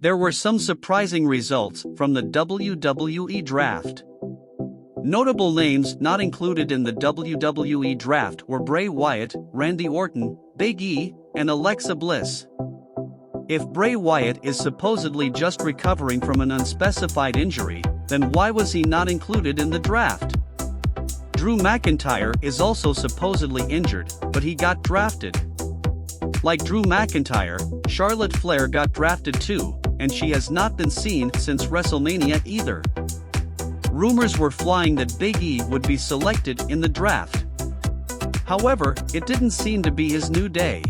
There were some surprising results from the WWE draft. Notable names not included in the WWE draft were Bray Wyatt, Randy Orton, Big E, and Alexa Bliss. If Bray Wyatt is supposedly just recovering from an unspecified injury, then why was he not included in the draft? Drew McIntyre is also supposedly injured, but he got drafted. Like Drew McIntyre, Charlotte Flair got drafted too, and she has not been seen since WrestleMania either. Rumors were flying that Big E would be selected in the draft. However, it didn't seem to be his new day.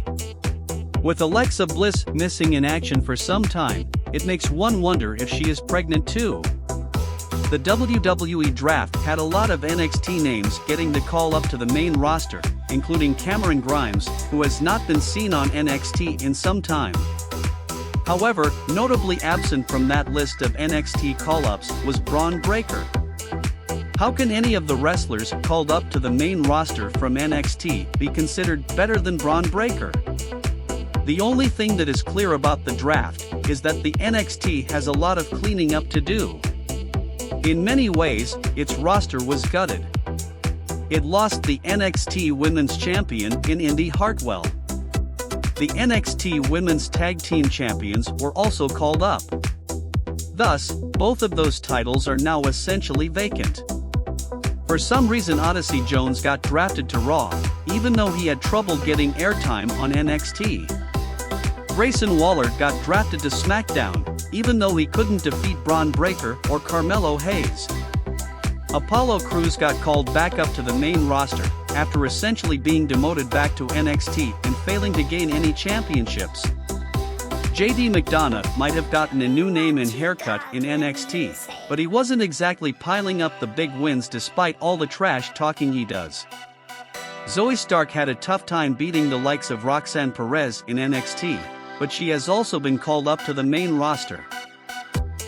With Alexa Bliss missing in action for some time, it makes one wonder if she is pregnant too. The WWE draft had a lot of NXT names getting the call up to the main roster, including Cameron Grimes, who has not been seen on NXT in some time. However, notably absent from that list of NXT call-ups was Braun Breaker. How can any of the wrestlers called up to the main roster from NXT be considered better than Braun Breaker? The only thing that is clear about the draft is that the NXT has a lot of cleaning up to do. In many ways, its roster was gutted. It lost the NXT Women's Champion in Indy Hartwell. The NXT Women's Tag Team Champions were also called up. Thus, both of those titles are now essentially vacant. For some reason Odyssey Jones got drafted to Raw, even though he had trouble getting airtime on NXT. Grayson Waller got drafted to SmackDown, even though he couldn't defeat Braun Breaker or Carmelo Hayes. Apollo Crews got called back up to the main roster, after essentially being demoted back to NXT and failing to gain any championships. JD McDonough might have gotten a new name and haircut in NXT, but he wasn't exactly piling up the big wins despite all the trash talking he does. Zoe Stark had a tough time beating the likes of Roxanne Perez in NXT, but she has also been called up to the main roster.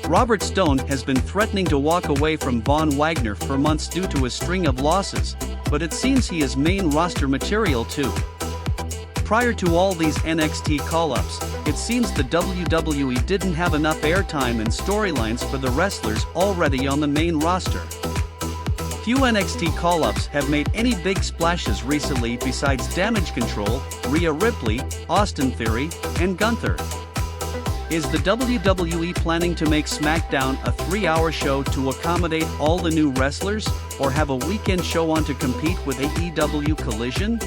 Robert Stone has been threatening to walk away from Von Wagner for months due to a string of losses, but it seems he is main roster material too. Prior to all these NXT call-ups, it seems the WWE didn't have enough airtime and storylines for the wrestlers already on the main roster. Few NXT call-ups have made any big splashes recently besides Damage Control, Rhea Ripley, Austin Theory, and Gunther. Is the WWE planning to make SmackDown a 3-hour show to accommodate all the new wrestlers, or have a weekend show on to compete with AEW Collision?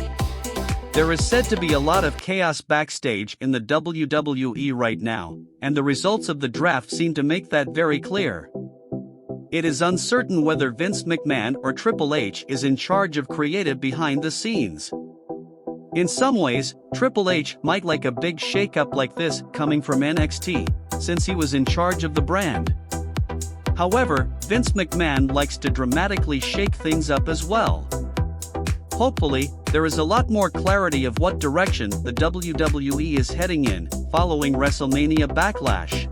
There is said to be a lot of chaos backstage in the WWE right now, and the results of the draft seem to make that very clear. It is uncertain whether Vince McMahon or Triple H is in charge of creative behind the scenes. In some ways, Triple H might like a big shakeup like this coming from NXT, since he was in charge of the brand. However, Vince McMahon likes to dramatically shake things up as well. Hopefully, there is a lot more clarity of what direction the WWE is heading in, following WrestleMania Backlash.